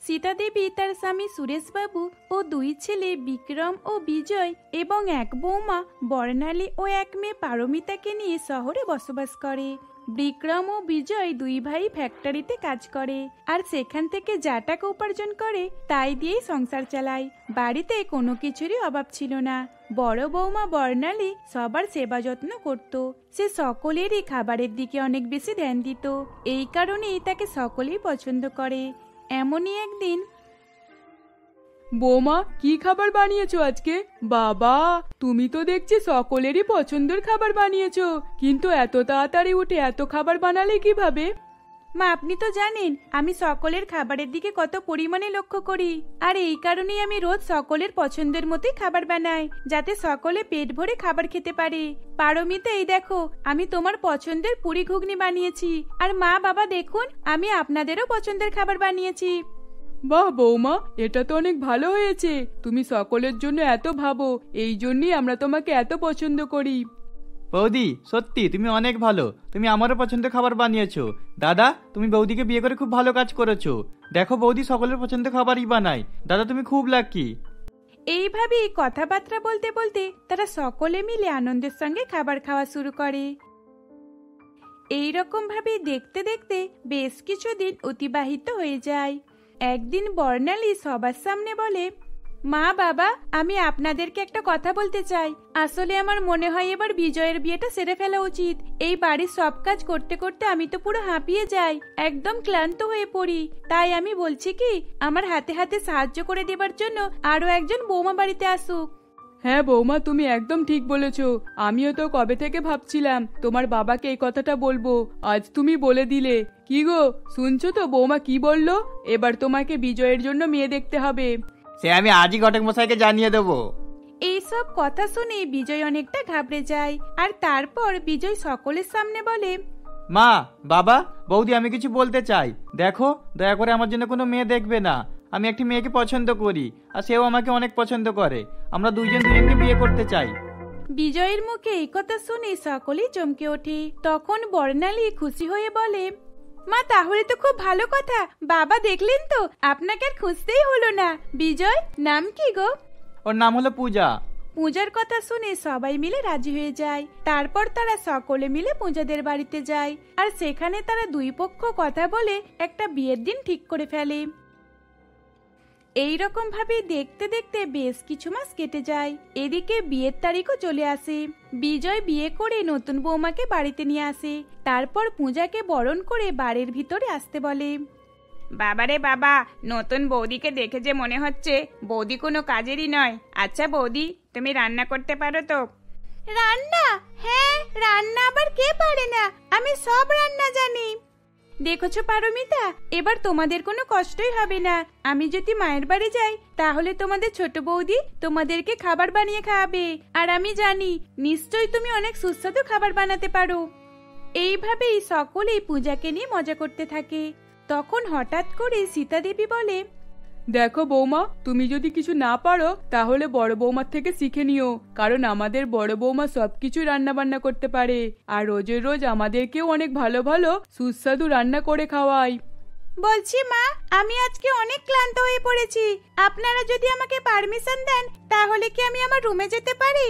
সীতা দেবী তার স্বামী সুরেশবাবু ও দুই ছেলে বিক্রম ও বিজয় এবং এক বৌমা বর্ণালী ও এক মেয়ে পারমিতাকে নিয়ে শহরে বসবাস করে। বিক্রম ও বিজয় দুই ভাই ফ্যাক্টরিতে কাজ করে আর সেখান থেকে যা টাকা উপার্জন করে তাই দিয়েই সংসার চালায়। বাড়িতে কোনো কিছুরই অভাব ছিল না। বড় বৌমা বর্ণালী সবার সেবা যত্ন করত। সে সকলেরই খাবারের দিকে অনেক বেশি ধ্যান দিত। এই কারণেই তাকে সকলেই পছন্দ করে। এমনই একদিন, বৌমা, কি খাবার বানিয়েছো আজকে? বাবা, তুমি তো দেখছি সকলেরই পছন্দের খাবার বানিয়েছো, কিন্তু এত তাড়াতাড়ি উঠে এত খাবার বানালে কিভাবে? মা, আপনি তো জানেন আমি সকলের খাবারের দিকে কত পরিমাণে লক্ষ্য করি, আর এই কারণেই আমি রোজ সকলের পছন্দের মতোই খাবার বানাই, যাতে সকলে পেট ভরে খাবার খেতে পারে। পারমিতা, এই দেখো, আমি তোমার পছন্দের পুরি ঘুগনি বানিয়েছি, আর মা বাবা দেখুন, আমি আপনাদেরও পছন্দের খাবার বানিয়েছি। বাহ বৌমা, এটা তো অনেক ভালো হয়েছে। তুমি সকলের জন্য এত ভাবো, এই জন্যই আমরা তোমাকে এত পছন্দ করি। বৌদি, সত্যি তুমি অনেক ভালো। তুমি আমারও পছন্দের খাবার বানিয়েছো। দাদা, তুমি বৌদিকে বিয়ে করে খুব ভালো কাজ করেছো। দেখো বৌদি সকলের পছন্দের খাবারই বানায়। দাদা, তুমি খুব লাকি। এইভাবেই কথাবার্তা বলতে বলতে তারা সকলে মিলে আনন্দের সঙ্গে খাবার খাওয়া শুরু করে। এই রকম ভাবে দেখতে দেখতে বেশ কিছুদিন অতিবাহিত হয়ে যায়। একদিন বর্ণালী সবার সামনে বলে, মা বাবা, আমি আপনাদেরকে একটা কথা বলতে চাই। আসলে আমার মনে হয় এবার বিজয়ের বিয়েটা সেরে ফেলা উচিত। এই বাড়ির সব কাজ করতে করতে আমি তো পুরো হাঁপিয়ে যাই, একদম ক্লান্ত হয়ে পড়ি। তাই আমি বলছি কি, আমার হাতে হাতে সাহায্য করে দেবার জন্য আরো একজন বৌমা বাড়িতে আসুক। হ্যাঁ বৌমা, তুমি একদম ঠিক বলেছো। আমিও তো কবে থেকে ভাবছিলাম তোমার বাবাকে এই কথাটা বলবো, আজ তুমি বলে দিলে। কি গো, শুনছো তো বৌমা কি বললো? এবার তোমাকে বিজয়ের জন্য মেয়ে দেখতে হবে। সে আমি আজই ঘটক মশাইকে জানিয়ে দেবো। এইসব কথা শুনে বিজয় অনেকটা ঘাবড়ে যায়, আর তারপর বিজয় সকলের সামনে বলে, মা বাবা, বৌদি, আমি কিছু বলতে চাই। দেখো, দয়া করে আমার জন্য কোনো মেয়ে দেখবে না। আমি একটি মেয়েকে পছন্দ করি, আর সেও আমাকে অনেক পছন্দ করে। আমরা দুইজন দুজনকে বিয়ে করতে চাই। বিজয়ের মুখে এই কথা শুনে সকলেই চমকে ওঠে। তখন বর্ণালী খুশি হয়ে বলে, মা, তাহলে তো খুব ভালো কথা। বাবা, দেখলেন তো, আপনাকে আর খুঁজতেই হলো না। বিজয় নাম কি গো? ওর নাম হলো পূজা। পূজার কথা শুনে সবাই মিলে রাজি হয়ে যায়। তারপর তারা সকলে মিলে পূজাদের বাড়িতে যায়, আর সেখানে তারা দুই পক্ষ কথা বলে একটা বিয়ের দিন ঠিক করে ফেলে। এই রকম ভাবে দেখতে দেখতে বেশ কিছু মাস কেটে যায়। এদিকে বিয়ের তারিখও চলে আসে। বিজয় বিয়ে করে নতুন বৌমাকে বাড়িতে নিয়ে আসে। তারপর পূজাকে বরণ করে বাড়ির ভিতরে আসতে বলে। বাবারে বাবা, নতুন বৌদিকে দেখে যে মনে হচ্ছে বৌদি কোনো কাজেরই নয়। আচ্ছা বৌদি, তুমি রান্না করতে পারো তো? রান্না? হ্যাঁ, রান্না আবার কে পারে না, আমি সব রান্না জানি। দেখেছো পারমিতা, এবার তোমাদের কোনো কষ্টই হবে না। আমি যদি মায়ের বাড়ি যাই, তাহলে তোমাদের ছোট বৌদি তোমাদেরকে খাবার বানিয়ে খাওয়াবে, আর আমি জানি নিশ্চয়ই তুমি অনেক সুস্বাদু খাবার বানাতে পারো। এইভাবেই সকলেই পূজাকে নিয়ে মজা করতে থাকে। তখন হঠাৎ করে সীতা দেবী বলে, দেখো বৌমা, তুমি যদি কিছু না পারো তাহলে বড় বৌমার থেকে শিখে নিও, কারণ আমাদের বড় বৌমা সবকিছু রান্না বান্না করতে পারে, আর রোজের রোজ আমাদেরকেও অনেক ভালো ভালো সুস্বাদু রান্না করে খাওয়ায়। বলছি মা, আমি আজকে অনেক ক্লান্ত হয়ে পড়েছি। আপনারা যদি আমাকে পারমিশন দেন, তাহলে কি আমি আমার রুমে যেতে পারি?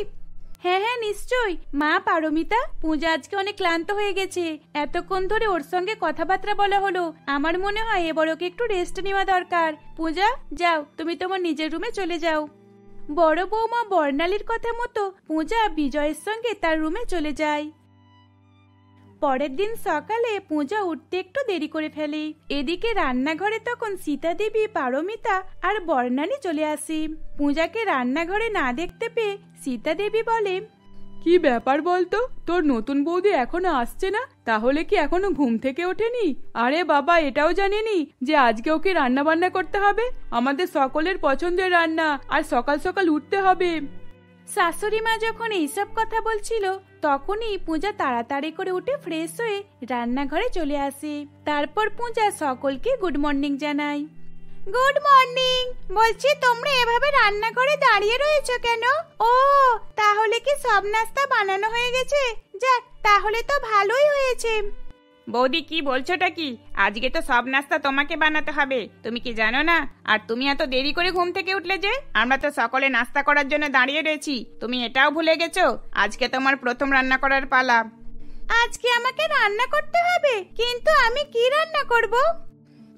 হ্যাঁ হ্যাঁ, নিশ্চয়ই। মা পারমিতা, পূজা আজকে অনেক ক্লান্ত হয়ে গেছে। এতক্ষণ ধরে ওর সঙ্গে কথাবার্তা বলা হলো, আমার মনে হয় এবার ওকে একটু রেস্ট নেওয়া দরকার। পূজা, যাও, তুমি তোমার নিজের রুমে চলে যাও। বড় বৌমা বর্ণালীর কথা মতো পূজা বিজয়ের সঙ্গে তার রুমে চলে যায়। পরের দিন সকালে পূজা উঠতে একটু দেরি করে ফেলে। এদিকে রান্নাঘরে তখন সীতা দেবী, পারমিতা আর বর্ণালী চলে আসে। পূজাকে রান্নাঘরে না দেখতে পেয়ে সীতা দেবী বলে, কি ব্যাপার বলতো, তোর নতুন বৌদি এখনো আসছে না? তাহলে কি এখনো ঘুম থেকে ওঠেনি? আরে বাবা, এটাও জানেনি যে আজকে ওকে রান্না বান্না করতে হবে, আমাদের সকলের পছন্দের রান্না, আর সকাল সকাল উঠতে হবে। শাশুড়ি মা যখন এইসব কথা বলছিল, তখনই পূজা তাড়াতাড়ি করে উঠে ফ্রেশ হয়ে রান্নাঘরে চলে আসে। তারপর পূজা সকলকে গুড মর্নিং জানায়। Good morning. বলছি, তোমরা এভাবে রান্নাঘরে দাঁড়িয়ে রয়েছো কেন? ও, তাহলে কি সব নাস্তা বানানো হয়ে গেছে? যাক, তাহলে তো ভালোই হয়েছে। বৌদি কি বলছোটা কি? আজকে তো সব নাস্তা তোমাকে বানাতে হবে, তুমি কি জানো না? আর তুমি এত দেরি করে ঘুম থেকে উঠলে যে? আমরা তো সকলে নাস্তা করার জন্য দাঁড়িয়ে রয়েছি, তুমি এটাও ভুলে গেছো? আজকে তোমার প্রথম রান্না করার পালা। আজকে আমাকে রান্না করতে হবে, কিন্তু আমি কি রান্না করব?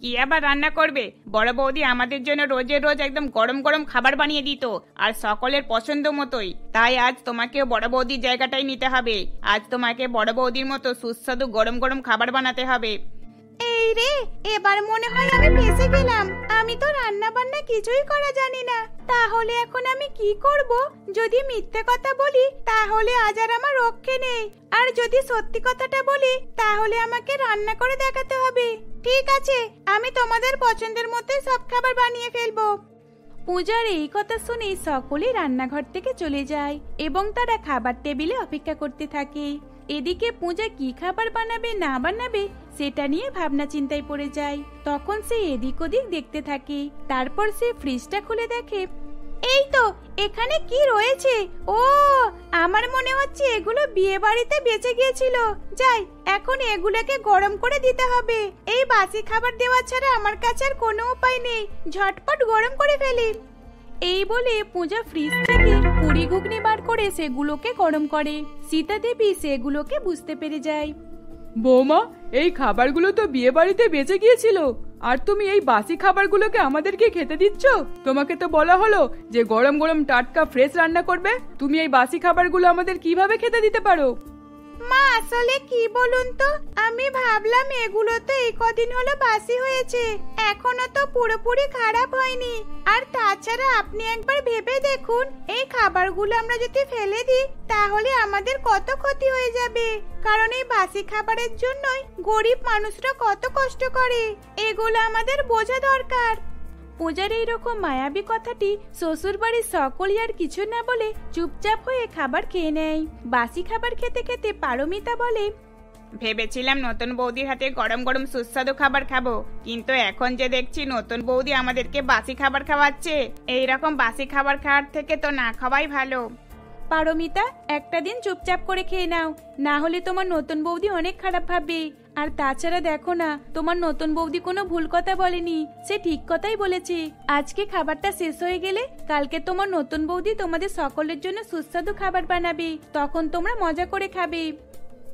কি আবার রান্না করবে? বড় বৌদি আমাদের জন্য রোজের রোজ একদম গরম গরম খাবার বানিয়ে দিত, আর সকলের পছন্দ মতোই। তাই আজ তোমাকেও বড় বৌদির জায়গাটাই নিতে হবে। আজ তোমাকে বড় বৌদির মতো সুস্বাদু গরম গরম খাবার বানাতে হবে। এই রে, এবার মনে হয় আমি ফেঁসে গেলাম। আমি তো রান্না বান্না কিছুই করা জানি না। তাহলে এখন আমি কি করব? যদি মিথ্যে কথা বলি তাহলে আজ আর আমার রক্ষে নেই, আর যদি সত্যি কথাটা বলি তাহলে আমাকে রান্না করে দেখাতে হবে। ঠিক আছে, আমি তোমাদের পছন্দের মতোই সব খাবার বানিয়ে ফেলবো। পূজার এই কথা শুনে সকলেই রান্নাঘর থেকে চলে যায় এবং তারা খাবার টেবিলে অপেক্ষা করতে থাকে। এদিকে পূজা কি খাবার বানাবে না বানাবে সেটা নিয়ে ভাবনা চিন্তায় পড়ে যায়। তখন সে এদিক ওদিক দেখতে থাকে। তারপর সে ফ্রিজটা খুলে দেখে, এই তো এখানে কি রয়েছে। ও, আমার মনে হচ্ছে এগুলো বিয়ে বাড়িতে বেঁচে গিয়েছিল। যাই, এখন এগুলোকে গরম করে দিতে হবে। এই বাসি খাবার দেওয়া ছাড়া আমার কাছে আর কোনো উপায় নেই। ঝটপট গরম করে ফেলি। এই বলে পূজা ফ্রিজ থেকে পুরি ঘুগনি বার করে সেগুলোকে গরম করে। সীতা দেবী সেগুলোকে বুঝতে পেরে যায়। বৌমা, এই খাবারগুলো তো বিয়ে বাড়িতে বেঁচে গিয়েছিল, আর তুমি এই বাসি খাবারগুলোকে আমাদেরকে খেতে দিচ্ছ? তোমাকে তো বলা হলো যে গরম গরম টাটকা ফ্রেশ রান্না করবে। তুমি এই বাসি খাবারগুলো আমাদের কিভাবে খেতে দিতে পারো? মা, আসলে কি বলুন তো, আমি ভাবলাম এগুলো তো এই কদিন হলো বাসি হয়েছে, এখনো তো পুরোপুরি খারাপ হয়নি। আর তাছাড়া আপনি একবার ভেবে দেখুন, এই খাবারগুলো আমরা যদি ফেলে দিই তাহলে আমাদের কত ক্ষতি হয়ে যাবে। কারণ এই বাসি খাবারের জন্যই গরিব মানুষরা কত কষ্ট করে। এগুলো আমাদের বোঝা দরকার। পূজার এইরকম মায়াবী কথাটি শ্বশুর বাড়ির সকলই আর কিছু না বলে চুপচাপ হয়ে খাবার খেয়ে নেয়। বাসি খাবার খেতে খেতে পারমিতা বলে, ভেবেছিলাম নতুন বৌদির হাতে গরম গরম সুস্বাদু খাবার খাবো, কিন্তু এখন যে দেখছি নতুন বৌদি আমাদেরকে বাসি খাবার খাওয়াচ্ছে। এইরকম বাসি খাবার খাওয়ার থেকে তো না খাওয়াই ভালো। পারমিতা, একটা দিন চুপচাপ করে খেয়ে নাও, না হলে তোমার নতুন বৌদি অনেক খারাপ ভাববে। আর তাছাড়া দেখো না, তোমার নতুন বৌদি কোনো ভুল কথা বলেনি, সে ঠিক কথাই বলেছে। আজকে খাবারটা শেষ হয়ে গেলে কালকে তোমার নতুন বৌদি তোমাদের সকলের জন্য সুস্বাদু খাবার বানাবে, তখন তোমরা মজা করে খাবে।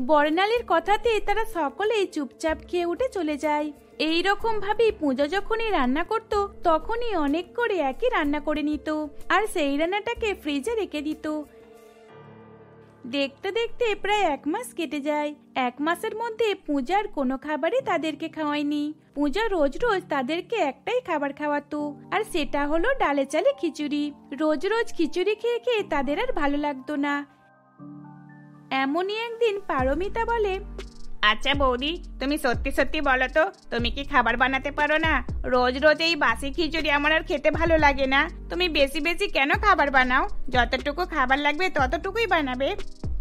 বর্ণালীর কথাতে তারা সকলেই চুপচাপ খেয়ে উঠে চলে যায়। এই রকম ভাবে পূজা যখনই রান্না করত তখনই অনেক করে একই রান্না করে নিত, আর সেই রান্নাটাকে ফ্রিজে রেখে দিত। দেখতে দেখতে প্রায় 1 মাস কেটে যায়। 1 মাসের মধ্যে পূজার কোনো খাবারই তাদেরকে খাওয়ায়নি। পূজা রোজ রোজ তাদেরকে একটাই খাবার খাওয়াতো, আর সেটা হলো ডালে চালে খিচুড়ি। রোজ রোজ খিচুড়ি খেয়ে খেয়ে তাদের আর ভালো লাগতো না। এমনই একদিন পারমিতা বলে, আচ্ছা বৌদি, তুমি সত্যি সত্যি বলো তো, তুমি কি খাবার বানাতে পারো না? রোজ রোজ এই বাসি খিচুড়ি আমার আর খেতে ভালো লাগে না। তুমি বেশি বেশি কেন খাবার বানাও? যতটুকু খাবার লাগবে ততটুকুই বানাবে।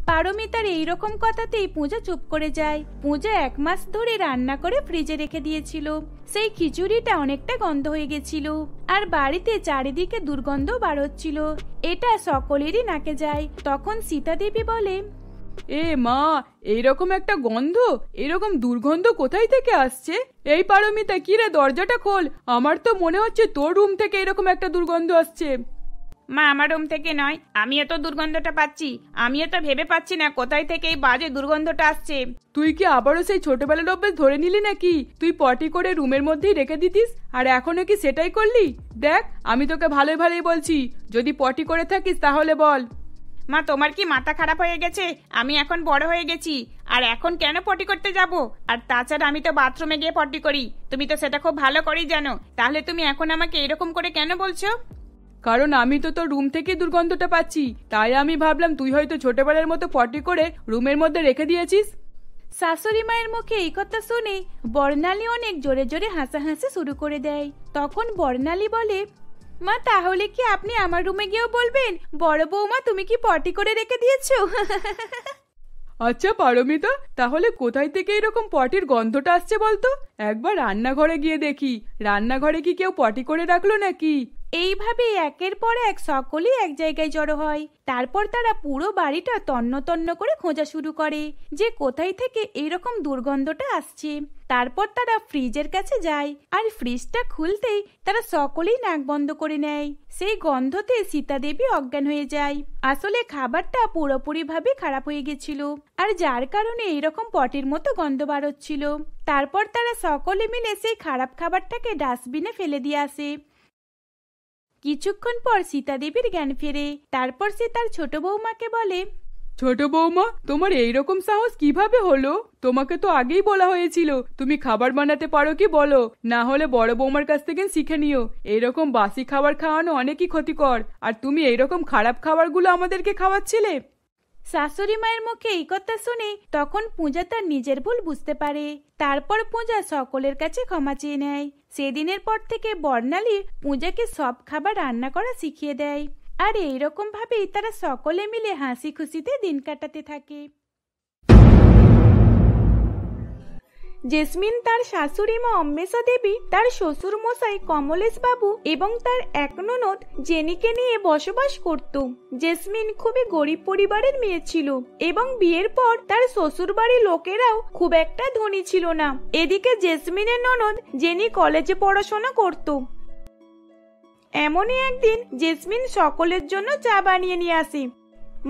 পারমিতার এইরকম কথাতেই পূজা চুপ করে যায়। পূজা 1 মাস ধরে রান্না করে ফ্রিজে রেখে দিয়েছিল। সেই খিচুড়িটা অনেকটা গন্ধ হয়ে গেছিল, আর বাড়িতে চারিদিকে দুর্গন্ধ বার হচ্ছিল। এটা সকলেরই নাকে যায়। তখন সীতা দেবী বলে, এ মা, এইরকম একটা গন্ধ, এরকম দুর্গন্ধ কোথায় থেকে আসছে? এই পারমিতা, কি রে, দরজাটা খোল। আমার তো মনে হচ্ছে তোর রুম থেকে এরকম একটা দুর্গন্ধ আসছে। মা, আমার রুম থেকে নয়, আমিও তো দুর্গন্ধটা পাচ্ছি। আমিও তো ভেবে পাচ্ছি না কোথায় থেকে এই বাজে দুর্গন্ধটা আসছে। তুই কি আবারও সেই ছোটবেলার অভ্যেস ধরে নিলি নাকি? তুই পটি করে রুমের মধ্যেই রেখে দিতিস, আর এখনো কি সেটাই করলি? দেখ, আমি তোকে ভালোই ভালোই বলছি, যদি পটি করে থাকিস তাহলে বল। মা, তোমার কি মাথা খারাপ হয়ে গেছে? আমি এখন বড় হয়ে গেছি, আর এখন কেন পটি করতে যাব? আর তাছাড়া আমি তো বাথরুমে গিয়ে পটি করি, তুমি তো সেটা খুব ভালো করেই জানো। তাহলে তুমি এখন আমাকে এরকম করে কেন বলছো? কারণ আমি তো তোর রুম থেকে দুর্গন্ধটা পাচ্ছি, তাই আমি ভাবলাম তুই হয়তো ছোটবেলার মতো পটি করে রুমের মধ্যে রেখে দিয়েছিস। শাশুড়ি মায়ের মুখে এই কথা শুনে বর্ণালী অনেক জোরে জোরে হাসাহাসি শুরু করে দেয়। তখন বর্ণালী বলে, মা, তাহলে কি আপনি আমার রুমে গিয়েও বলবেন, বড় বৌমা তুমি কি পটি করে রেখে দিয়েছো? আচ্ছা পারমিতা, তাহলে কোথায় থেকে এরকম পটির গন্ধটা আসছে বলতো? একবার রান্নাঘরে গিয়ে দেখি, রান্নাঘরে কি কেউ পটি করে রাখলো নাকি? এইভাবে একের পর এক সকলেই এক জায়গায় জড়ো হয়। তারপর তারা পুরো বাড়িটা তন্ন তন্ন করে খোঁজা শুরু করে যে কোথায় থেকে এইরকম দুর্গন্ধটা আসছে। তারপর তারা ফ্রিজের কাছে যায় আর ফ্রিজটা খুলতেই তারা সকলেই নাক বন্ধ করে নেয়। সেই গন্ধতে সীতা দেবী অজ্ঞান হয়ে যায়। আসলে খাবারটা পুরোপুরিভাবে খারাপ হয়ে গেছিল, আর যার কারণে এইরকম পটির মতো গন্ধ বার হচ্ছিল। তারপর তারা সকলে মিলে সেই খারাপ খাবারটাকে ডাস্টবিনে ফেলে দিয়ে আসে। কিছুক্ষণ পর সীতা দেবীর জ্ঞান ফেরে। তারপর সে তার ছোট বৌমাকে বলে, ছোট বৌমা, তোমার এইরকম সাহস কিভাবে হলো? তোমাকে তো আগেই বলা হয়েছিল তুমি খাবার বানাতে পারো কি বলো, না হলে বড় বৌমার কাছ থেকে শিখে নিও। এইরকম বাসি খাবার খাওয়ানো অনেকই ক্ষতিকর, আর তুমি এইরকম খারাপ খাবারগুলো আমাদেরকে খাওয়াচ্ছিলে। শাশুড়ি মায়ের মুখে এই কথা শুনে তখন পূজা তার নিজের ভুল বুঝতে পারে। তারপর পূজা সকলের কাছে ক্ষমা চেয়ে নেয়। সেদিনের পর থেকে বর্ণালী পূজাকে সব খাবার রান্না করা শিখিয়ে দেয়, আর এইরকম ভাবেই তারা সকলে মিলে হাসি খুশিতে দিন কাটাতে থাকে। জেসমিন তার শাশুড়ি মা অম্মেশা দেবী, তার শ্বশুর মশাই কমলেশ বাবু এবং তার এক ননদ জেনিকে নিয়ে বসবাস করত। জেসমিন খুবই গরিব পরিবারের মেয়ে ছিল এবং বিয়ের পর তার শ্বশুর বাড়ির লোকেরাও খুব একটা ধনী ছিল না। এদিকে জেসমিনের ননদ জেনি কলেজে পড়াশোনা করত। এমনই একদিন জেসমিন সকলের জন্য চা বানিয়ে নিয়ে আসে।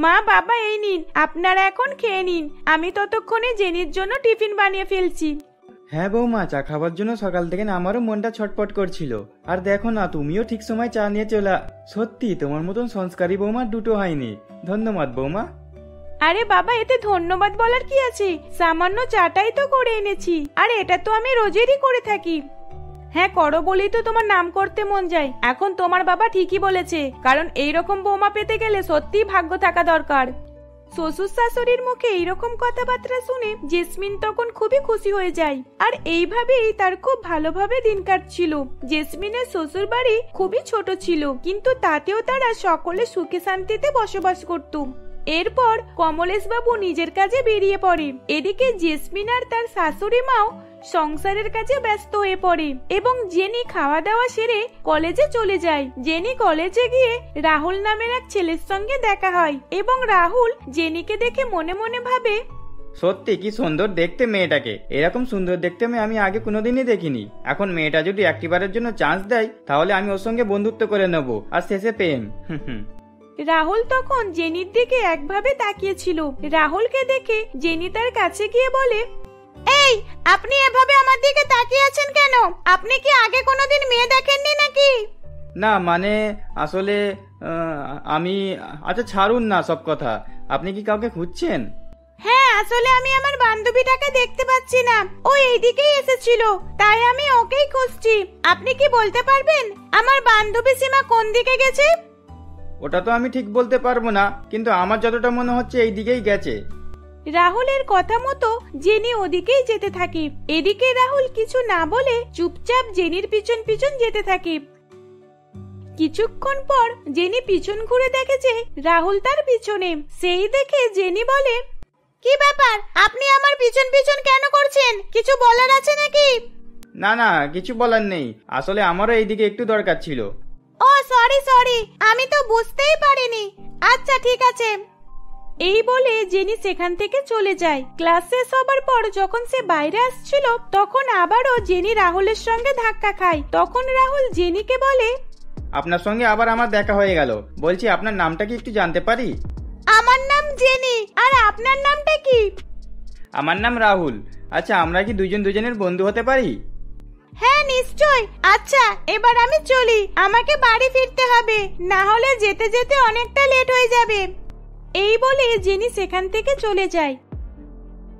মা, বাবা, এই নিন, আপনারা এখন খেয়ে নিন, আমি ততক্ষণে জেনির জন্য টিফিন বানিয়ে ফেলছি। হ্যাঁ বৌমা, চা খাবার জন্য সকাল থেকে আমারও মনটা ছটপট করছিল। আর দেখো না, তুমিও ঠিক সময় চা নিয়ে চলা। সত্যি তোমার মতন সংস্কারী বৌমা দুটো হয়নি। ধন্যবাদ বৌমা। আরে বাবা, এতে ধন্যবাদ বলার কি আছে? সামান্য চাটাই তো করে এনেছি, আর এটা তো আমি রোজেরই করে থাকি। হ্যাঁ, করো বলেই তো তোমার নাম করতে মন যায়। এখন তোমার বাবা ঠিকই বলেছে, কারণ এইরকম বৌমা পেতে গেলে সত্যিই ভাগ্য থাকা দরকার। শ্বশুর শাশুড়ির মুখে এইরকম কথাবার্তা শুনে জেসমিন তখন খুবই খুশি হয়ে যায়, আর এইভাবেই তার খুব ভালোভাবে দিন কাটছিল। জেসমিনের শ্বশুর বাড়ি খুবই ছোট ছিল, কিন্তু তাতেও তারা সকলে সুখে শান্তিতে বসবাস করত। এরপর কমলেশ বাবু নিজের কাজে বেরিয়ে পড়ে। এদিকে জেসমিন আর তার শাশুড়ি মাও সংসারের কাজে ব্যস্ত হয়ে পড়ে এবং জেনি খাওয়া দাওয়া সেরে কলেজে চলে যায়। জেনি কলেজে গিয়ে রাহুল নামের এক ছেলের সঙ্গে দেখা হয় এবং রাহুল জেনিকে দেখে মনে মনে ভাবে, সত্যি কি সুন্দর দেখতে মেয়েটাকে। এরকম সুন্দর দেখতে মেয়ে আমি আগে কোনোদিনই দেখিনি। এখন মেয়েটা যদি একটিবারের জন্য চান্স দেয় তাহলে আমি ওর সঙ্গে বন্ধুত্ব করে নেব, আর শেষে প্রেম। রাহুল তখন জেনির দিকে একভাবে তাকিয়েছিল। রাহুলকে দেখে জেনি তার কাছে গিয়ে বলে, এই, আপনি এভাবে আমার দিকে তাকিয়ে আছেন কেন? আপনি কি আগে কোনোদিন মেয়ে দেখেননি নাকি? না মানে আসলে আমি, আচ্ছা ছাড়ুন না সব কথা। আপনি কি কাউকে খুঁজছেন? হ্যাঁ, আসলে আমি আমার বান্ধবীটাকে দেখতে পাচ্ছি না। ও এইদিকেই এসেছিল, তাই আমি ওকেই খুঁজছি। আপনি কি বলতে পারবেন আমার বান্ধবী সীমা কোন দিকে গেছে? ওটা তো আমি ঠিক বলতে পারবো না, কিন্তু আমার যতটা মনে হচ্ছে এই দিকেই গেছে। রাহুলের কথা মতো জেনি ওদিকেই যেতে থাকে। এদিকে রাহুল কিছু না বলে চুপচাপ জেনির পিছন পিছন যেতে থাকে। কিছুক্ষণ পর জেনি পিছন ঘুরে দেখে যে রাহুল তার পিছনে। সেই দেখে জেনি বলে, কি ব্যাপার, আপনি আমার পিছন পিছন কেন করছেন? কিছু বলার আছে নাকি? না না, কিছু বলার নেই। আসলে আমারও এইদিকে একটু দরকার ছিল। ও সরি, আমি তো বুঝতেই পারিনি। আচ্ছা ঠিক আছে। এই বলে জেনি সেখান থেকে চলে যায়। ক্লাস শেষ হবার পর যখন সে বাইরে আসছিল তখন আবারও জেনি রাহুলের সঙ্গে ধাক্কা খায়। তখন রাহুল জেনিকে বলে, আপনার সঙ্গে আবার আমার দেখা হয়ে গেল। বলছি আপনার নামটা কি একটু জানতে পারি? আমার নাম জেনি, আর আপনার নামটা কি? আমার নাম রাহুল। আচ্ছা, আমরা কি দুজন দুজনের বন্ধু হতে পারি? হ্যাঁ নিশ্চয়। আচ্ছা এবার আমি চলি, আমাকে বাড়ি ফিরতে হবে, না হলে যেতে যেতে অনেকটা লেট হয়ে যাবে। এই বলে জেনি সেখান থেকে চলে যায়।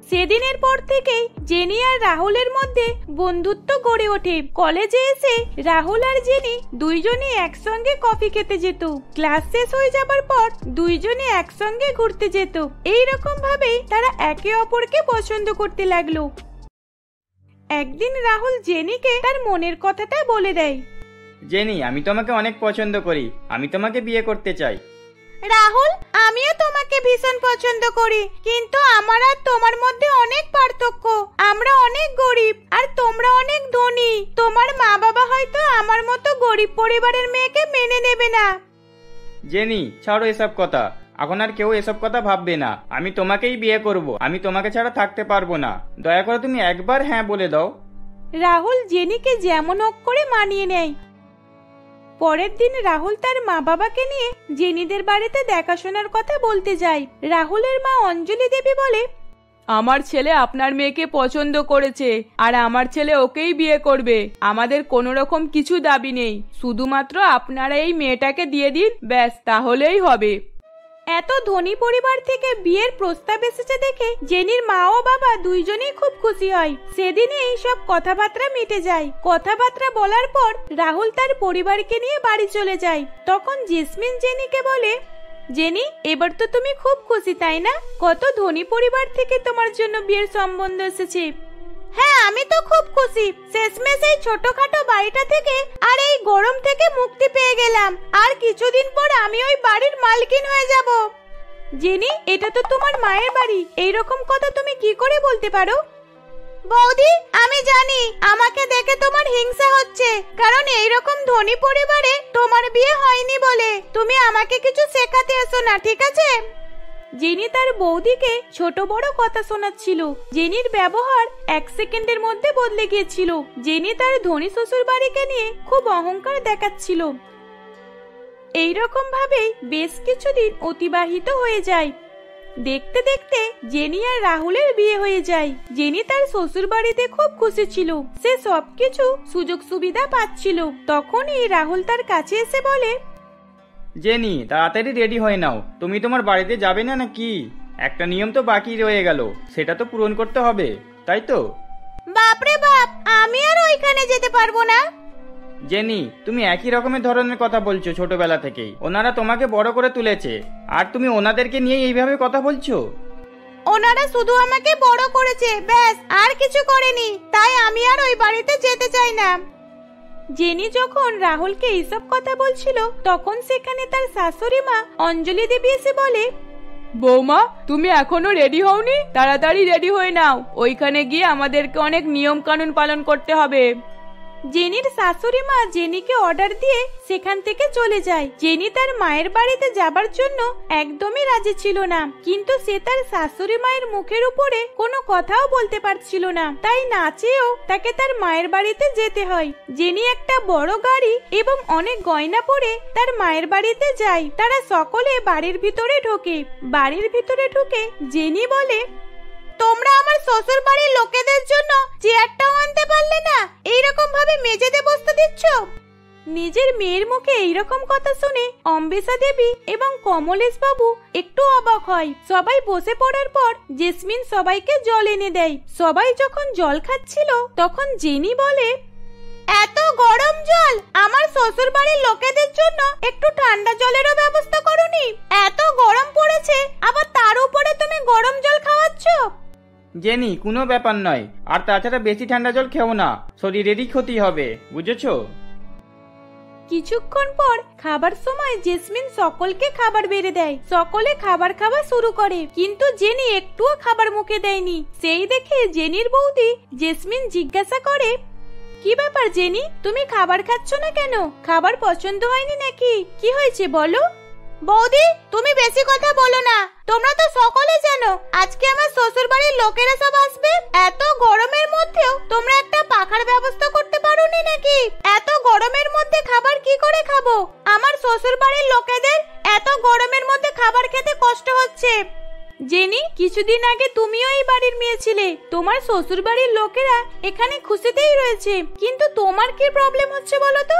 সেদিনের পর থেকেই জেনি আর রাহুলের মধ্যে বন্ধুত্ব গড়ে ওঠে। কলেজে এসে রাহুল আর জেনি দুইজনই একসঙ্গে কফি খেতে যেত। ক্লাস শেষ হয়ে যাবার পর দুইজনে একসঙ্গে ঘুরতে যেত। এই রকম ভাবে তারা একে অপরকে পছন্দ করতে লাগলো। একদিন রাহুল জেনিকে তার মনের কথাটা বলে দেয়। জেনি, আমি তোমাকে অনেক পছন্দ করি। আমি তোমাকে বিয়ে করতে চাই। রাহুল, আমিও তোমাকে ভীষণ পছন্দ করি, কিন্তু আমার আর তোমার মধ্যে অনেক পার্থক্য। আমরা অনেক গরিব আর তোমরা অনেক ধনী। তোমার মা বাবা হয়তো আমার মতো গরিব গরিব পরিবারের মেয়েকে মেনে নেবে না। জেনি, ছাড়ো এসব কথা। এখন আর কেউ এসব কথা ভাববে না। আমি তোমাকেই বিয়ে করব। আমি তোমাকে ছাড়া থাকতে পারবো না। দয়া করে তুমি একবার হ্যাঁ বলে দাও। রাহুল জেনিকে যেমন হোক করে মানিয়ে নেয়। পরের দিন রাহুল তার মা বাবাকে নিয়ে জেনিদের বাড়িতে দেখাশোনার কথা বলতে যায়। রাহুলের মা অঞ্জলি দেবী বলে, আমার ছেলে আপনার মেয়েকে পছন্দ করেছে আর আমার ছেলে ওকেই বিয়ে করবে। আমাদের কোনো রকম কিছু দাবি নেই, শুধুমাত্র আপনারা এই মেয়েটাকে দিয়ে দিন, ব্যাস, তাহলেই হবে। এত ধনী পরিবার থেকে বিয়ের প্রস্তাব এসেছে দেখে জেনির মা ও বাবা দুইজনেই খুব খুশি হয়। সেদিনই এইসব কথাবার্তা মিটে যায়। কথাবার্তা বলার পর রাহুল তার পরিবারকে নিয়ে বাড়ি চলে যায়। তখন জেসমিন জেনিকে বলে, জেনি, এবার তো তুমি খুব খুশি তাই না? কত ধনী পরিবার থেকে তোমার জন্য বিয়ের সম্বন্ধ এসেছে। হ্যাঁ, আমি তো খুব খুশি। শেষমেশ এই ছোটখাটো বাড়িটা থেকে আর এই গরম থেকে মুক্তি পেয়ে গেলাম। আর কিছুদিন পর আমি ওই বাড়ির মালকিন হয়ে যাব। জেনি, এটা তো তোমার মায়ের বাড়ি, এইরকম কথা তুমি কি করে বলতে পারো? বৌদি, আমি জানি আমাকে দেখে তোমার হিংসা হচ্ছে, কারণ এইরকম ধনী পরিবারে তোমার বিয়ে হয়নি বলে। তুমি আমাকে কিছু শেখাতে এসো না, ঠিক আছে? জেনি তার বৌদিকে ছোট বড় কথা শোনাচ্ছিল। জেনির ব্যবহার এক সেকেন্ডের মধ্যে বদলে গিয়েছিল। জেনি তার ধনী শ্বশুর বাড়িকে নিয়ে খুব অহংকার দেখাচ্ছিল। এইরকম ভাবেই বেশ কিছুদিন অতিবাহিত হয়ে যায়। দেখতে দেখতে জেনি আর রাহুলের বিয়ে হয়ে যায়। জেনি তার শ্বশুর বাড়িতে খুব খুশি ছিল। সে সবকিছু সুযোগ সুবিধা পাচ্ছিল। তখনই রাহুল তার কাছে এসে বলে, জেনি, তাড়াতাড়ি রেডি হয়ে নাও। তুমি তোমার বাড়িতে যাবে না নাকি? একটা নিয়ম তো বাকি রয়ে গেল, সেটা তো পূরণ করতে হবে, তাই তো? বাপরে বাপ, আমি আর ওইখানে যেতে পারবো না। জেনি, তুমি একই রকমের ধরনের কথা বলছো ছোটবেলা থেকেই। ওনারা তোমাকে বড় করে তুলেছে, আর তুমি ওনাদেরকে নিয়ে এইভাবে কথা বলছো? ওনারা শুধু আমাকে বড় করেছে, ব্যাস, আর কিছু করেনি। তাই আমি আর ওই বাড়িতে যেতে চাই না। জেনি যখন রাহুলকে এইসব কথা বলছিল, তখন সেখানে তার শাশুড়ি মা অঞ্জলি দেবী এসে বলে, বৌমা, তুমি এখনো রেডি হওনি? তাড়াতাড়ি রেডি হয়ে নাও, ওইখানে গিয়ে আমাদেরকে অনেক নিয়ম কানুন পালন করতে হবে। জেনির শাশুড়ি মা জেনিকে অর্ডার দিয়ে সেখান থেকে চলে যায়। জেনি তার মায়ের বাড়িতে যাবার জন্য একদমই রাজি ছিল না, কিন্তু সে তার শাশুড়ি মায়ের মুখের উপরে কোনো কথাও বলতে পারছিল না। তাই না চেয়েও তাকে তার মায়ের বাড়িতে যেতে হয়। জেনি একটা বড় গাড়ি এবং অনেক গয়না পরে তার মায়ের বাড়িতে যায়। তারা সকলে বাড়ির ভিতরে ঢোকে। বাড়ির ভিতরে ঢুকে জেনি বলে, তোমরা আমার শ্বশুর বাড়ির লোকেদের জন্য চেয়ারটাও আনতে পারলে না, এইরকম ভাবে মেঝেতে বসতে দিচ্ছ। নিজের মেয়ের মুখে এইরকম কথা শুনে অম্বিকা দেবী এবং কমলেশ বাবু একটু অবাক হয়। সবাই বসে পড়ার পর জেসমিন সবাইকে জল এনে দেয়। সবাই যখন জল খাচ্ছিল, তখন জেনি বলে, এত গরম জল, আমার শ্বশুর বাড়ির লোকেদের জন্য একটু ঠান্ডা জলেরও ব্যবস্থা করোনি? এত গরম পড়েছে, আবার তার উপরে তুমি গরম জল খাওয়াচ্ছ? জেনি, কোনো ব্যাপার নয়। আর তাছাড়া বেশি ঠান্ডা জল খেও না, শরীরেরই ক্ষতি হবে, বুঝেছো? কিছুক্ষণ পর খাবার সময় জেসমিন সকলকে খাবার বেড়ে দেয়। সকলে খাবার খাওয়া শুরু করে, কিন্তু জেনি একটুও খাবার মুখে দেয়নি। সেই দেখে জেনির বৌদি জেসমিন জিজ্ঞাসা করে, কি ব্যাপার জেনি, তুমি খাবার খাচ্ছ না কেন? খাবার পছন্দ হয়নি নাকি? কি হয়েছে বলো? বৌদি, তুমি বেশি কথা বলো না। তোমরা তো সকলে জানো আজকে আমার শ্বশুর বাড়ির লোকেরা সব আসবে। এত গরমের মধ্যেও তোমরা একটা পাখার ব্যবস্থা করতে পারোনি নাকি? এত গরমের মধ্যে খাবার কি করে খাবো? আমার শ্বশুর বাড়ির লোকেদের এত গরমের মধ্যে খাবার খেতে কষ্ট হচ্ছে। জেনি, কিছুদিন আগে তুমিও এই বাড়ির মেয়ে ছিলে। তোমার শ্বশুর বাড়ির লোকেরা এখানে খুশিতেই রয়েছে, কিন্তু তোমার কি প্রবলেম হচ্ছে বলো তো?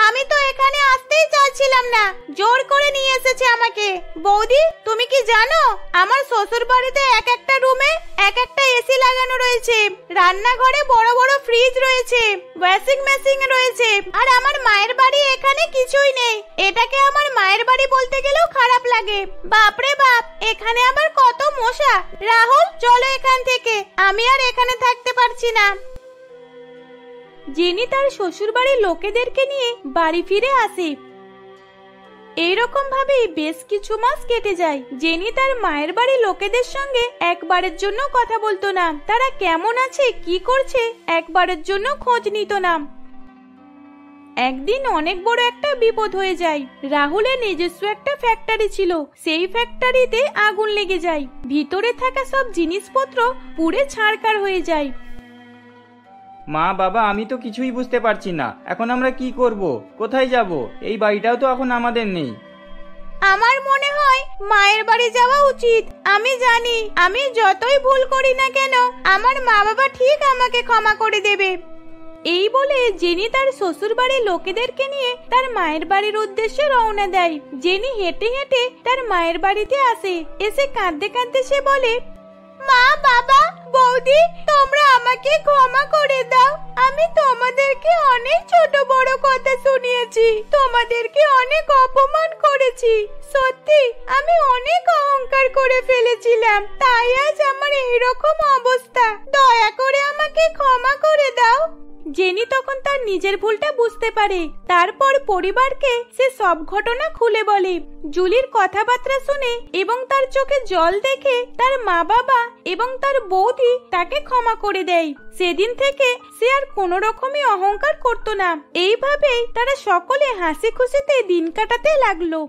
আমি তো এখানে আসতেই চাইছিলাম না, জোর করে নিয়ে এসেছে আমাকে। বৌদি, তুমি কি জানো আমার শ্বশুর বাড়িতে এক একটা রুমে এক একটা এসি লাগানো রয়েছে, রান্নাঘরে বড় বড় ফ্রিজ রয়েছে, ওয়াশিং মেশিন রয়েছে, আর আমার মায়ের বাড়ি এখানে কিছুই নেই। এটাকে আমার মায়ের বাড়ি বলতে গেলেও খারাপ লাগে। বাপরে বাপ, এখানে আবার কত মশা। রাহুল, চলো এখান থেকে, আমি আর এখানে থাকতে পারছি না। জেনি তার শ্বশুর বাড়ির লোকেদেরকে নিয়ে বাড়ি ফিরে আসে। এইরকম ভাবে বেশ কিছু মাস কেটে যায়। জেনি তার মায়ের বাড়ির লোকেদের সঙ্গে একবারের জন্য কথা বলতো না। তারা কেমন আছে, কি করছে, একবারের জন্য খোঁজ নিত না। একদিন অনেক বড় একটা বিপদ হয়ে যায়। রাহুলের নিজস্ব একটা ফ্যাক্টরি ছিল, সেই ফ্যাক্টরিতে আগুন লেগে যায়। ভিতরে থাকা সব জিনিসপত্র পুড়ে ছারখার হয়ে যায়। মা বাবা, আমি তো কিছুই বুঝতে পারছি না, এখন আমরা কি করব, কোথায় যাব? এই বাড়িটাও তো এখন আমাদের নেই। আমার মনে হয় মায়ের বাড়ি যাওয়া উচিত। আমি জানি আমি যতই ভুল করি না কেন আমার মা বাবা ঠিক আমাকে ক্ষমা করে দেবে। এই বলে জেনি তার শ্বশুর বাড়ির লোকেদেরকে নিয়ে তার মায়ের বাড়ির উদ্দেশ্যে রওনা দেয়। জেনি হেঁটে হেঁটে তার মায়ের বাড়িতে আসে। এসে কাঁদতে কাঁদতে সে বলে, মা বাবা বৌদি, তোমরা আমাকে ক্ষমা করে দাও। আমি তোমাদেরকে অনেক ছোট বড় কথা শুনিয়েছি, তোমাদেরকে অনেক অপমান করেছি। সত্যি আমি অনেক অহংকার করে ফেলেছিলাম, তাই আজ আমার এইরকম অবস্থা। দয়া করে আমাকে ক্ষমা করে দাও। জেনি তখন তার নিজের ভুলটা বুঝতে পারে। তারপর পরিবারকে সে সব ঘটনা খুলে বলে। জুলির কথাবার্তা শুনে এবং তার চোখে জল দেখে তার মা বাবা এবং তার বৌদি তাকে ক্ষমা করে দেয়। সেদিন থেকে সে আর কোনো রকমই অহংকার করতো না। এইভাবেই তারা সকলে হাসি খুশিতে দিন কাটাতে লাগলো।